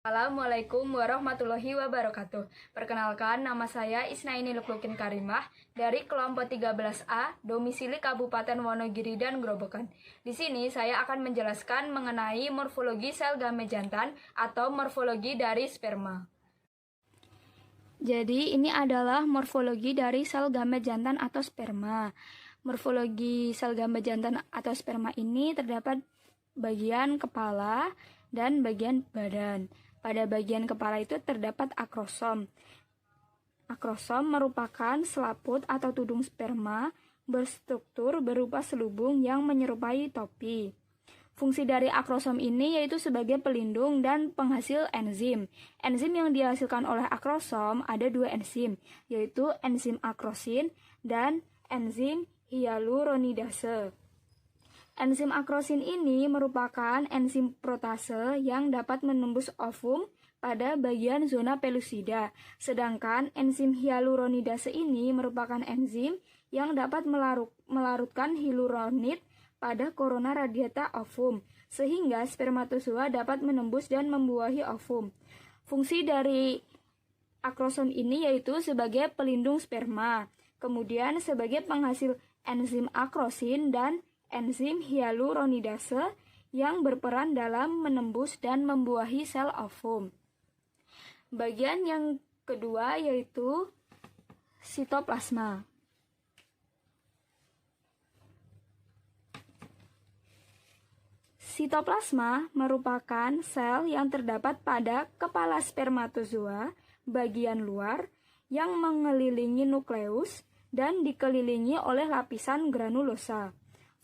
Assalamualaikum warahmatullahi wabarakatuh. Perkenalkan, nama saya Isnaini Luklukin Karimah dari kelompok 13A, domisili Kabupaten Wonogiri dan Grobogan. Di sini saya akan menjelaskan mengenai morfologi sel gamet jantan atau morfologi dari sperma. Jadi, ini adalah morfologi dari sel gamet jantan atau sperma. Morfologi sel gamet jantan atau sperma ini terdapat bagian kepala dan bagian badan. Pada bagian kepala itu terdapat akrosom. Akrosom merupakan selaput atau tudung sperma berstruktur berupa selubung yang menyerupai topi. Fungsi dari akrosom ini yaitu sebagai pelindung dan penghasil enzim. Enzim yang dihasilkan oleh akrosom ada dua enzim, yaitu enzim akrosin dan enzim hyaluronidase. Enzim akrosin ini merupakan enzim protase yang dapat menembus ovum pada bagian zona pelusida. Sedangkan enzim hyaluronidase ini merupakan enzim yang dapat melarutkan hyaluronid pada korona radiata ovum, sehingga spermatozoa dapat menembus dan membuahi ovum. Fungsi dari akrosom ini yaitu sebagai pelindung sperma, kemudian sebagai penghasil enzim akrosin dan enzim hyaluronidase yang berperan dalam menembus dan membuahi sel ovum. Bagian yang kedua yaitu sitoplasma. Sitoplasma merupakan sel yang terdapat pada kepala spermatozoa bagian luar yang mengelilingi nukleus dan dikelilingi oleh lapisan granulosa.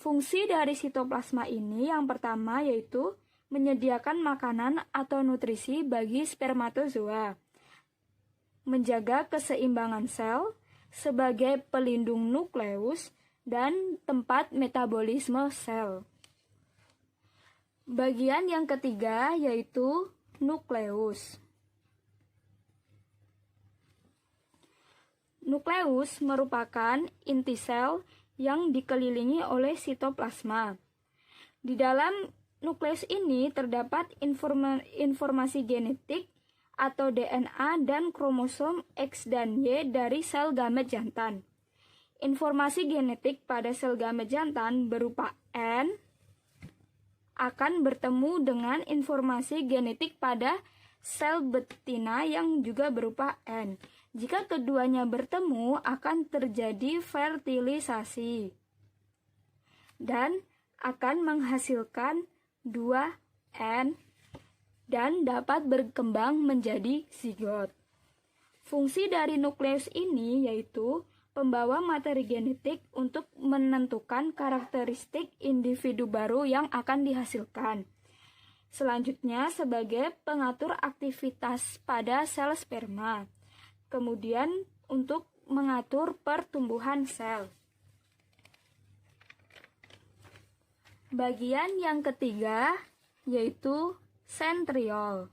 Fungsi dari sitoplasma ini yang pertama yaitu menyediakan makanan atau nutrisi bagi spermatozoa, menjaga keseimbangan sel sebagai pelindung nukleus dan tempat metabolisme sel. Bagian yang ketiga yaitu nukleus. Nukleus merupakan inti sel yang dikelilingi oleh sitoplasma. Di dalam nukleus ini terdapat informasi genetik atau DNA dan kromosom X dan Y dari sel gamet jantan. Informasi genetik pada sel gamet jantan berupa N akan bertemu dengan informasi genetik pada sel betina yang juga berupa N. Jika keduanya bertemu, akan terjadi fertilisasi dan akan menghasilkan 2N dan dapat berkembang menjadi zigot. Fungsi dari nukleus ini yaitu pembawa materi genetik untuk menentukan karakteristik individu baru yang akan dihasilkan. Selanjutnya sebagai pengatur aktivitas pada sel sperma. Kemudian untuk mengatur pertumbuhan sel. Bagian yang ketiga yaitu sentriol.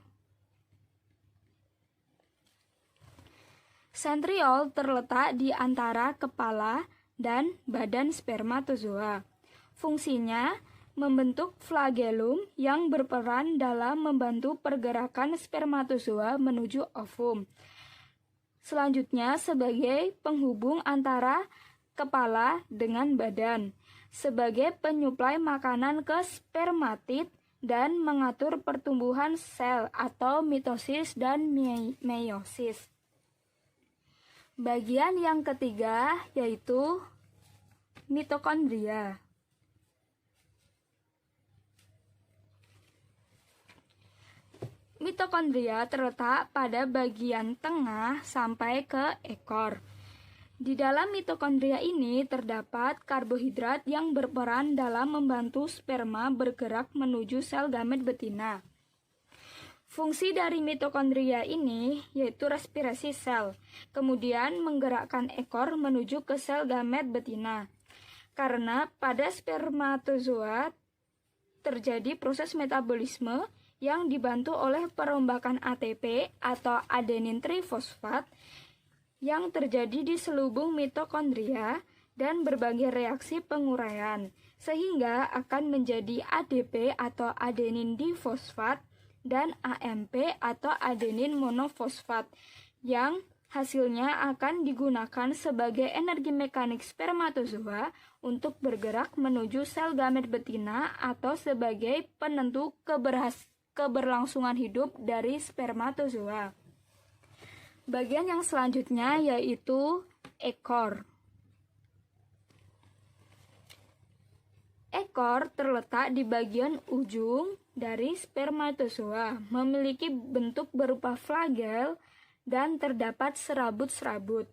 Sentriol terletak di antara kepala dan badan spermatozoa. Fungsinya membentuk flagellum yang berperan dalam membantu pergerakan spermatozoa menuju ovum. Selanjutnya sebagai penghubung antara kepala dengan badan, sebagai penyuplai makanan ke spermatid dan mengatur pertumbuhan sel atau mitosis dan meiosis. Bagian yang ketiga yaitu mitokondria. Mitokondria terletak pada bagian tengah sampai ke ekor. Di dalam mitokondria ini terdapat karbohidrat yang berperan dalam membantu sperma bergerak menuju sel gamet betina. Fungsi dari mitokondria ini yaitu respirasi sel, kemudian menggerakkan ekor menuju ke sel gamet betina. Karena pada spermatozoa terjadi proses metabolisme yang dibantu oleh perombakan ATP atau adenin trifosfat yang terjadi di selubung mitokondria dan berbagai reaksi penguraian, sehingga akan menjadi ADP atau adenin difosfat dan AMP atau adenin monofosfat yang hasilnya akan digunakan sebagai energi mekanik spermatozoa untuk bergerak menuju sel gamet betina atau sebagai penentu keberlangsungan hidup dari spermatozoa. Bagian yang selanjutnya yaitu ekor. Ekor terletak di bagian ujung dari spermatozoa, memiliki bentuk berupa flagel dan terdapat serabut-serabut.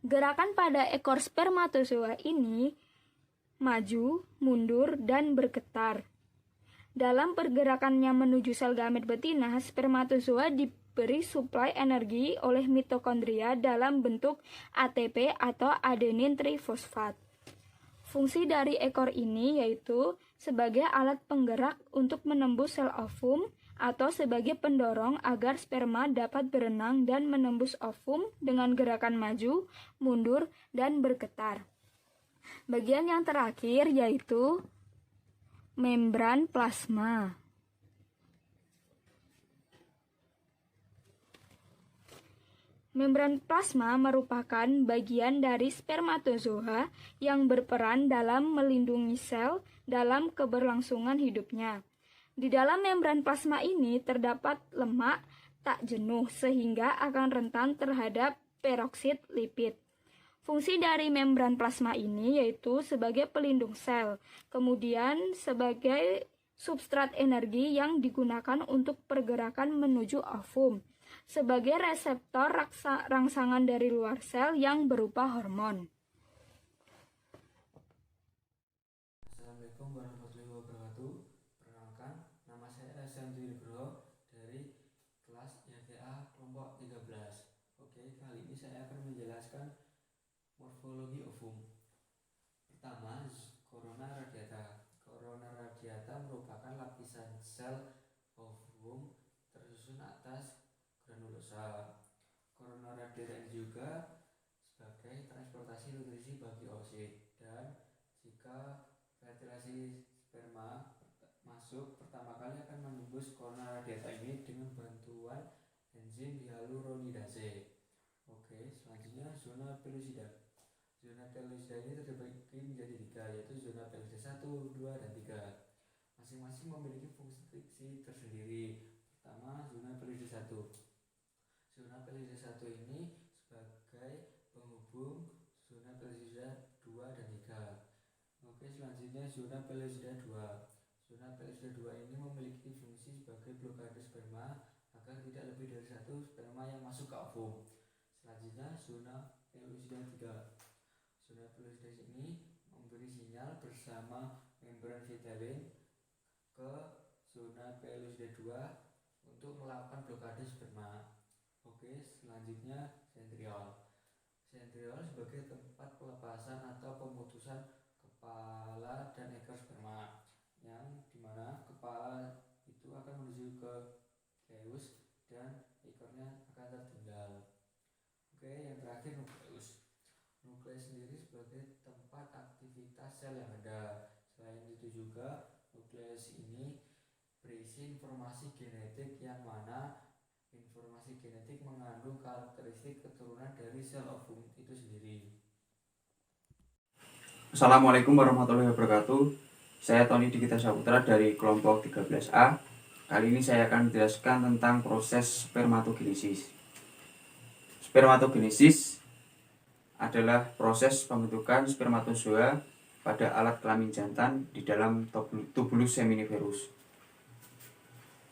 Gerakan pada ekor spermatozoa ini maju, mundur, dan bergetar. Dalam pergerakannya menuju sel gamet betina, spermatozoa diberi suplai energi oleh mitokondria dalam bentuk ATP atau adenin trifosfat. Fungsi dari ekor ini yaitu sebagai alat penggerak untuk menembus sel ovum atau sebagai pendorong agar sperma dapat berenang dan menembus ovum dengan gerakan maju, mundur, dan bergetar. Bagian yang terakhir yaitu membran plasma. Membran plasma merupakan bagian dari spermatozoa yang berperan dalam melindungi sel dalam keberlangsungan hidupnya. Di dalam membran plasma ini terdapat lemak tak jenuh sehingga akan rentan terhadap peroksid lipid. Fungsi dari membran plasma ini yaitu sebagai pelindung sel, kemudian sebagai substrat energi yang digunakan untuk pergerakan menuju ovum, sebagai reseptor rangsangan dari luar sel yang berupa hormon. Assalamualaikum warahmatullahi wabarakatuh. Perkenalkan, nama saya Santi Nugroho dari kelas YTA kelompok 13. Oke, kali ini saya akan menjelaskan morfologi ovum. Pertama, corona radiata. Corona radiata merupakan lapisan sel ovum tersusun atas granulosa. Corona radiata ini juga sebagai transportasi nutrisi bagi oosit, dan jika fertilasi sperma masuk, pertama kali akan menembus corona radiata ini dengan bantuan enzim hyaluronidase. Oke, selanjutnya zona pellucida. Zona pellucida ini terbagi menjadi 3, yaitu zona pellucida 1, 2, dan 3. Masing-masing memiliki fungsi tersendiri. Pertama, zona pellucida 1. Zona pellucida 1 ini sebagai penghubung zona pellucida 2 dan 3. Oke, selanjutnya zona pellucida 2. Zona pellucida 2 ini memiliki fungsi sebagai blokade sperma agar tidak lebih dari satu sperma yang masuk ke ovum. Selanjutnya zona pellucida 3. Zona pellucida ini memberi sinyal bersama membran vitelin ke zona pellucida 2 untuk melakukan blokade sperma. Oke, selanjutnya sentriol. Sentriol sebagai tempat pelepasan atau pemutusan kepala dan ekor sperma, yang dimana kepala itu akan menuju ke keus dan ekornya akan tertinggal. Oke, yang terakhir nukleus. Nukleus sendiri sebagai tempat aktivitas sel yang ada. Selain itu juga nukleus ini berisi informasi genetik, yang mana informasi genetik mengandung karakteristik keturunan dari sel ovum itu sendiri. Assalamualaikum warahmatullahi wabarakatuh. Saya Tony Dikita Saputra dari kelompok 13A. Kali ini saya akan menjelaskan tentang proses spermatogenesis. Spermatogenesis adalah proses pembentukan spermatozoa pada alat kelamin jantan di dalam tubulus seminiferus.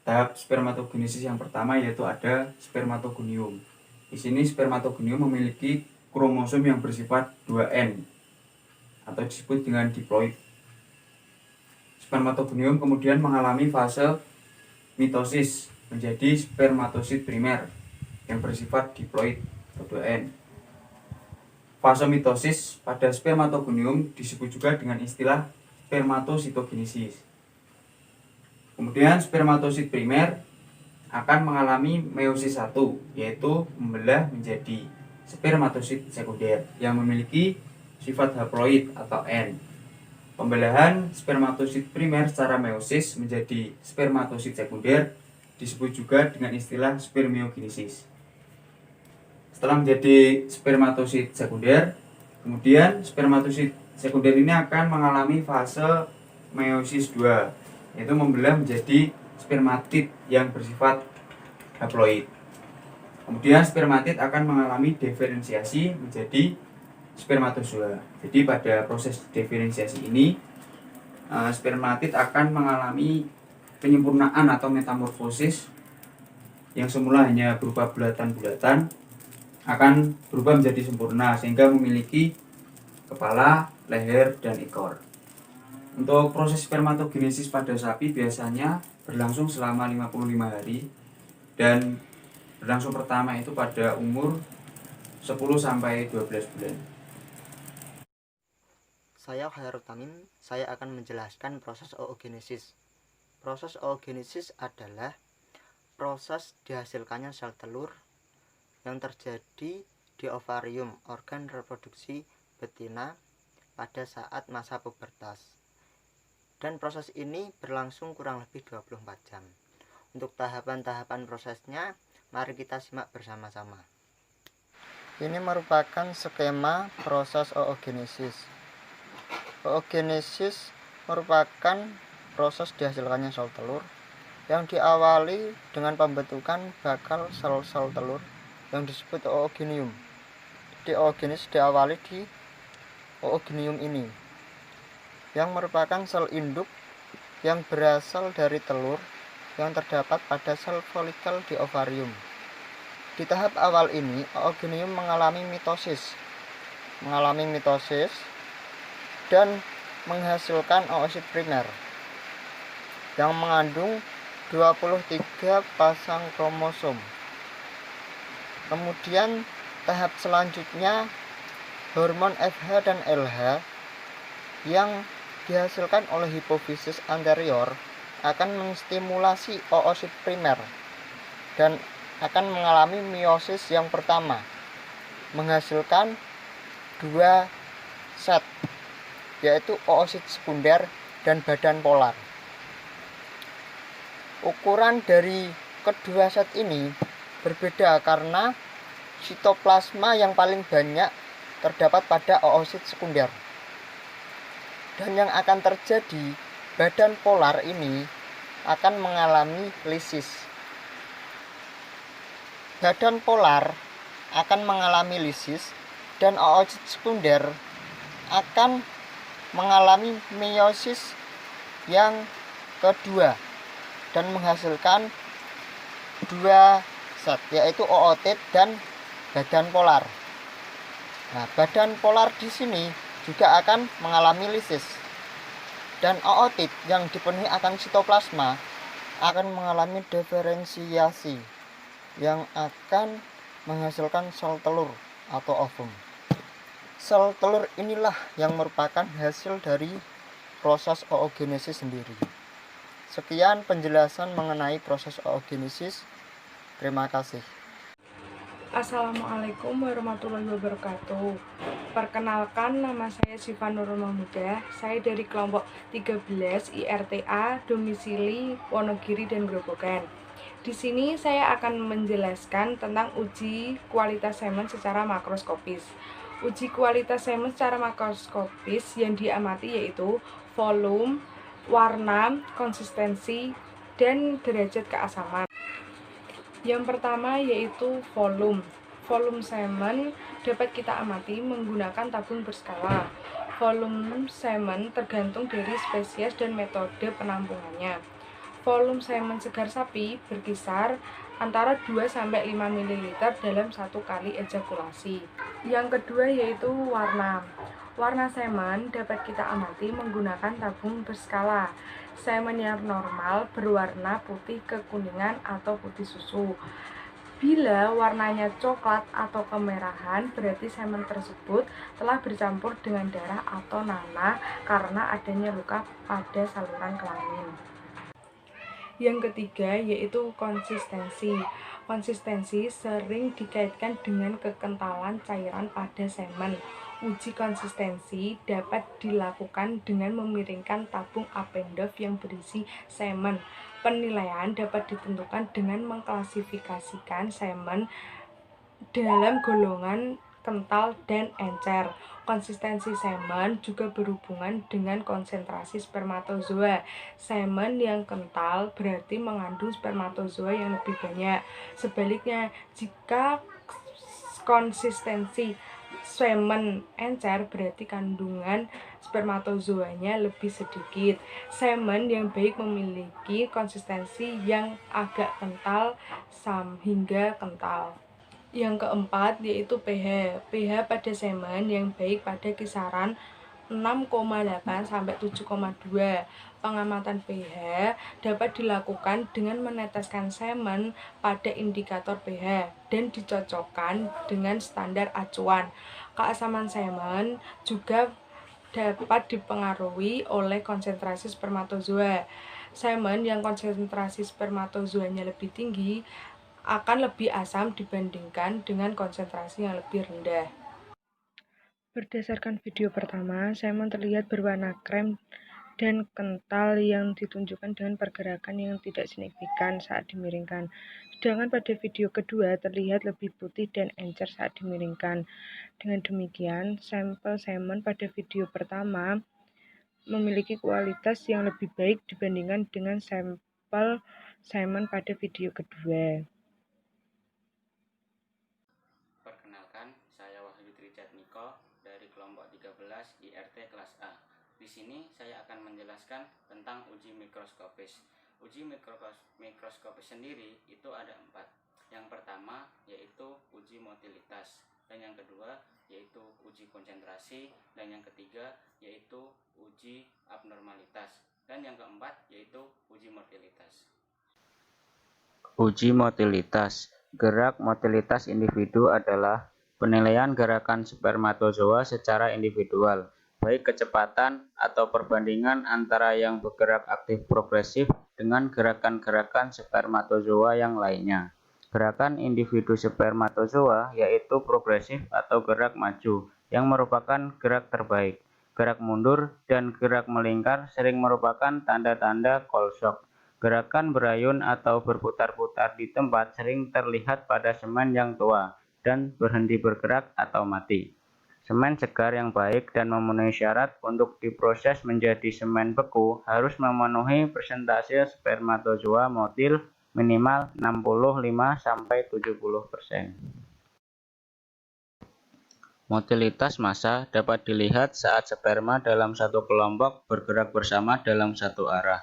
Tahap spermatogenesis yang pertama yaitu ada spermatogonium. Di sini spermatogonium memiliki kromosom yang bersifat 2N atau disebut dengan diploid. Spermatogonium kemudian mengalami fase mitosis menjadi spermatosit primer yang bersifat diploid atau 2N. Fase mitosis pada spermatogonium disebut juga dengan istilah spermatositogenesis. Kemudian spermatosit primer akan mengalami meiosis 1, yaitu membelah menjadi spermatosit sekunder yang memiliki sifat haploid atau N. Pembelahan spermatosit primer secara meiosis menjadi spermatosit sekunder disebut juga dengan istilah spermiogenesis. Setelah menjadi spermatosit sekunder, kemudian spermatosit sekunder ini akan mengalami fase meiosis 2, yaitu membelah menjadi spermatid yang bersifat haploid. Kemudian spermatid akan mengalami diferensiasi menjadi spermatozoa. Jadi pada proses diferensiasi ini spermatid akan mengalami penyempurnaan atau metamorfosis yang semula hanya berupa bulatan-bulatan akan berubah menjadi sempurna sehingga memiliki kepala, leher, dan ekor. Untuk proses spermatogenesis pada sapi biasanya berlangsung selama 55 hari dan berlangsung pertama itu pada umur 10-12 bulan. Saya Khairul Tamim, saya akan menjelaskan proses oogenesis. Proses oogenesis adalah proses dihasilkannya sel telur yang terjadi di ovarium, organ reproduksi betina, pada saat masa pubertas. Dan proses ini berlangsung kurang lebih 24 jam. Untuk tahapan-tahapan prosesnya, mari kita simak bersama-sama. Ini merupakan skema proses oogenesis. Oogenesis merupakan proses dihasilkannya sel telur yang diawali dengan pembentukan bakal sel-sel telur yang disebut oogenium. Di oogenesis diawali di oogenium ini, yang merupakan sel induk yang berasal dari telur yang terdapat pada sel folikel di ovarium. Di tahap awal ini, oogenium mengalami mitosis dan menghasilkan oosit primer yang mengandung 23 pasang kromosom. Kemudian tahap selanjutnya hormon FH dan LH yang dihasilkan oleh hipofisis anterior akan menstimulasi oosit primer dan akan mengalami meiosis yang pertama, menghasilkan 2 set, yaitu oosit sekunder dan badan polar. Ukuran dari kedua set ini berbeda karena sitoplasma yang paling banyak terdapat pada oosit sekunder. Dan yang akan terjadi, badan polar ini akan mengalami lisis. Badan polar akan mengalami lisis dan oosit sekunder akan mengalami meiosis yang kedua dan menghasilkan 2 set, yaitu ootit dan badan polar. Nah, badan polar di sini juga akan mengalami lisis dan ootit yang dipenuhi akan sitoplasma akan mengalami diferensiasi yang akan menghasilkan sel telur atau ovum. Sel telur inilah yang merupakan hasil dari proses oogenesis sendiri. Sekian penjelasan mengenai proses oogenesis. Terima kasih. Assalamualaikum warahmatullahi wabarakatuh. Perkenalkan, nama saya Syifa Nurul Mahmudah. Saya dari kelompok 13 IRTA domisili Wonogiri dan Grobogan. Di sini saya akan menjelaskan tentang uji kualitas semen secara makroskopis. Uji kualitas semen secara makroskopis yang diamati yaitu volume, warna, konsistensi, dan derajat keasaman. Yang pertama yaitu volume. Volume semen dapat kita amati menggunakan tabung berskala. Volume semen tergantung dari spesies dan metode penampungannya. Volume semen segar sapi berkisar antara 2-5 ml dalam 1 kali ejakulasi. Yang kedua yaitu warna. Warna semen dapat kita amati menggunakan tabung berskala. Semen yang normal berwarna putih kekuningan atau putih susu. Bila warnanya coklat atau kemerahan, berarti semen tersebut telah bercampur dengan darah atau nanah karena adanya luka pada saluran kelamin. Yang ketiga yaitu konsistensi. Konsistensi sering dikaitkan dengan kekentalan cairan pada semen. Uji konsistensi dapat dilakukan dengan memiringkan tabung Appendorf yang berisi semen. Penilaian dapat ditentukan dengan mengklasifikasikan semen dalam golongan kental dan encer. Konsistensi semen juga berhubungan dengan konsentrasi spermatozoa. Semen yang kental berarti mengandung spermatozoa yang lebih banyak. Sebaliknya, jika konsistensi semen encer berarti kandungan spermatozoanya lebih sedikit. Semen yang baik memiliki konsistensi yang agak kental hingga kental. Yang keempat yaitu pH. pH pada semen yang baik pada kisaran 6,8 sampai 7,2. Pengamatan pH dapat dilakukan dengan meneteskan semen pada indikator pH dan dicocokkan dengan standar acuan. Keasaman semen juga dapat dipengaruhi oleh konsentrasi spermatozoa. Semen yang konsentrasi spermatozoanya lebih tinggi akan lebih asam dibandingkan dengan konsentrasi yang lebih rendah. Berdasarkan video pertama, semen terlihat berwarna krem dan kental yang ditunjukkan dengan pergerakan yang tidak signifikan saat dimiringkan. Sedangkan pada video kedua terlihat lebih putih dan encer saat dimiringkan. Dengan demikian, sampel semen pada video pertama memiliki kualitas yang lebih baik dibandingkan dengan sampel semen pada video kedua. Perkenalkan, saya Wahyu Trijat Niko dari kelompok 13 IRT kelas A. Di sini saya akan menjelaskan tentang uji mikroskopis. Uji mikroskopis sendiri itu ada 4. Yang pertama yaitu uji motilitas, dan yang kedua yaitu uji konsentrasi, dan yang ketiga yaitu uji abnormalitas, dan yang keempat yaitu uji motilitas. Uji motilitas. Gerak motilitas individu adalah penilaian gerakan spermatozoa secara individual, baik kecepatan atau perbandingan antara yang bergerak aktif progresif dengan gerakan-gerakan spermatozoa yang lainnya. Gerakan individu spermatozoa yaitu progresif atau gerak maju, yang merupakan gerak terbaik. Gerak mundur dan gerak melingkar sering merupakan tanda-tanda Cold-Shock. Gerakan berayun atau berputar-putar di tempat sering terlihat pada semen yang tua dan berhenti bergerak atau mati. Semen segar yang baik dan memenuhi syarat untuk diproses menjadi semen beku harus memenuhi persentase spermatozoa motil minimal 65–70%. Motilitas massa dapat dilihat saat sperma dalam satu kelompok bergerak bersama dalam satu arah.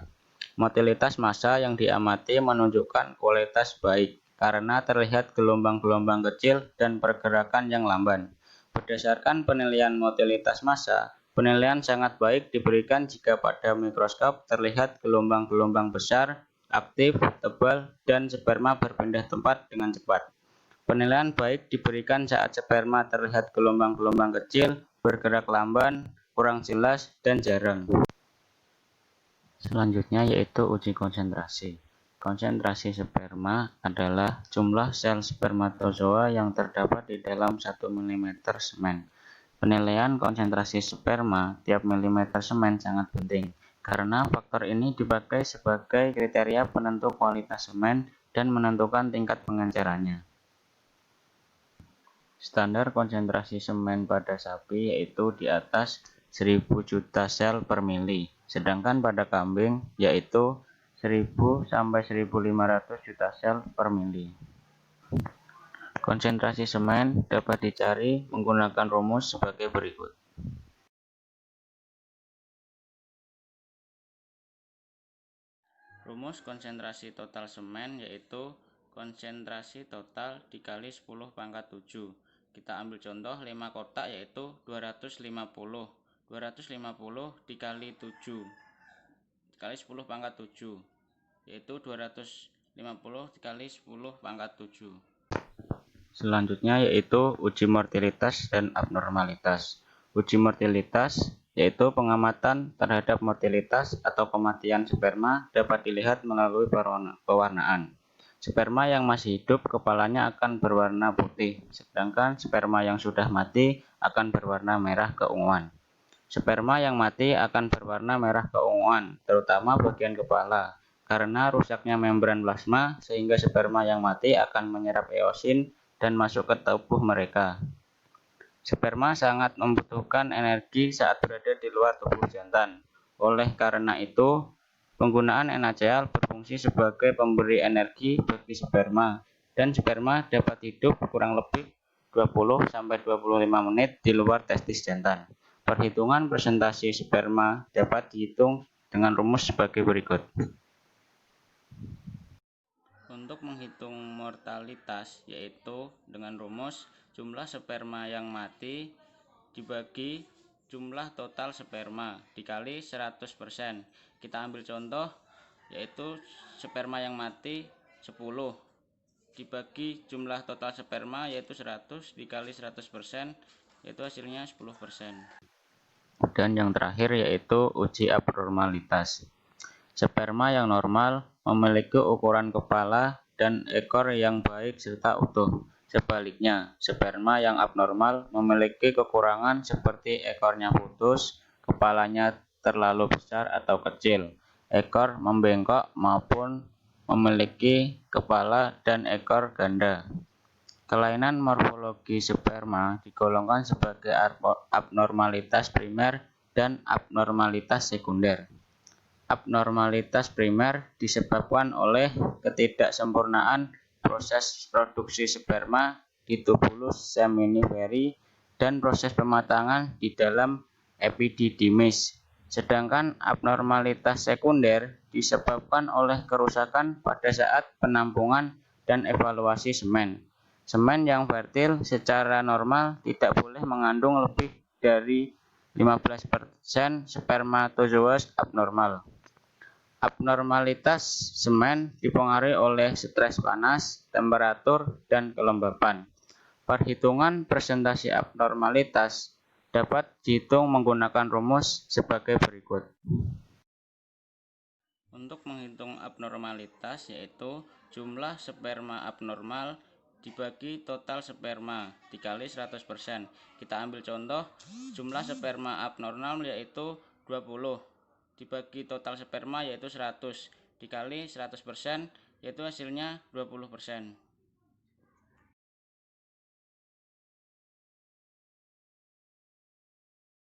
Motilitas massa yang diamati menunjukkan kualitas baik karena terlihat gelombang-gelombang kecil dan pergerakan yang lamban. Berdasarkan penilaian motilitas massa, penilaian sangat baik diberikan jika pada mikroskop terlihat gelombang-gelombang besar, aktif, tebal, dan sperma berpindah tempat dengan cepat. Penilaian baik diberikan saat sperma terlihat gelombang-gelombang kecil, bergerak lamban, kurang jelas, dan jarang. Selanjutnya yaitu uji konsentrasi. Konsentrasi sperma adalah jumlah sel spermatozoa yang terdapat di dalam 1 mm semen. Penilaian konsentrasi sperma tiap milimeter semen sangat penting, karena faktor ini dipakai sebagai kriteria penentu kualitas semen dan menentukan tingkat pengencerannya. Standar konsentrasi semen pada sapi yaitu di atas 1000 juta sel per mili. Sedangkan pada kambing yaitu 1000–1500 juta sel per mili. Konsentrasi semen dapat dicari menggunakan rumus sebagai berikut. Rumus konsentrasi total semen yaitu konsentrasi total dikali 10⁻⁷. Kita ambil contoh 5 kotak yaitu 250. 250 dikali 7 dikali 10⁻⁷, yaitu 250 dikali 10⁻⁷. Selanjutnya yaitu uji mortalitas dan abnormalitas. Uji mortalitas yaitu pengamatan terhadap mortalitas atau kematian sperma dapat dilihat melalui pewarnaan. Sperma yang masih hidup kepalanya akan berwarna putih, sedangkan sperma yang sudah mati akan berwarna merah keunguan. Sperma yang mati akan berwarna merah keunguan, terutama bagian kepala, karena rusaknya membran plasma sehingga sperma yang mati akan menyerap eosin dan masuk ke tubuh mereka. Sperma sangat membutuhkan energi saat berada di luar tubuh jantan. Oleh karena itu, penggunaan NaCl berfungsi sebagai pemberi energi bagi sperma, dan sperma dapat hidup kurang lebih 20-25 menit di luar testis jantan. Perhitungan presentasi sperma dapat dihitung dengan rumus sebagai berikut. Untuk menghitung mortalitas, yaitu dengan rumus jumlah sperma yang mati dibagi jumlah total sperma dikali 100%. Kita ambil contoh, yaitu sperma yang mati 10 dibagi jumlah total sperma yaitu 100 dikali 100%, yaitu hasilnya 10%. Dan yang terakhir yaitu uji abnormalitas. Sperma yang normal memiliki ukuran kepala dan ekor yang baik serta utuh. Sebaliknya, sperma yang abnormal memiliki kekurangan seperti ekornya putus, kepalanya terlalu besar atau kecil, ekor membengkok maupun memiliki kepala dan ekor ganda. Kelainan morfologi sperma digolongkan sebagai abnormalitas primer dan abnormalitas sekunder. Abnormalitas primer disebabkan oleh ketidaksempurnaan proses produksi sperma di tubulus seminiferi dan proses pematangan di dalam epididymis. Sedangkan abnormalitas sekunder disebabkan oleh kerusakan pada saat penampungan dan evaluasi semen. Semen yang fertil secara normal tidak boleh mengandung lebih dari 15% spermatozoa abnormal. Abnormalitas semen dipengaruhi oleh stres panas, temperatur, dan kelembapan. Perhitungan presentasi abnormalitas dapat dihitung menggunakan rumus sebagai berikut. Untuk menghitung abnormalitas yaitu jumlah sperma abnormal dibagi total sperma dikali 100%. Kita ambil contoh, jumlah sperma abnormal yaitu 20 dibagi total sperma yaitu 100 dikali 100%, yaitu hasilnya 20%.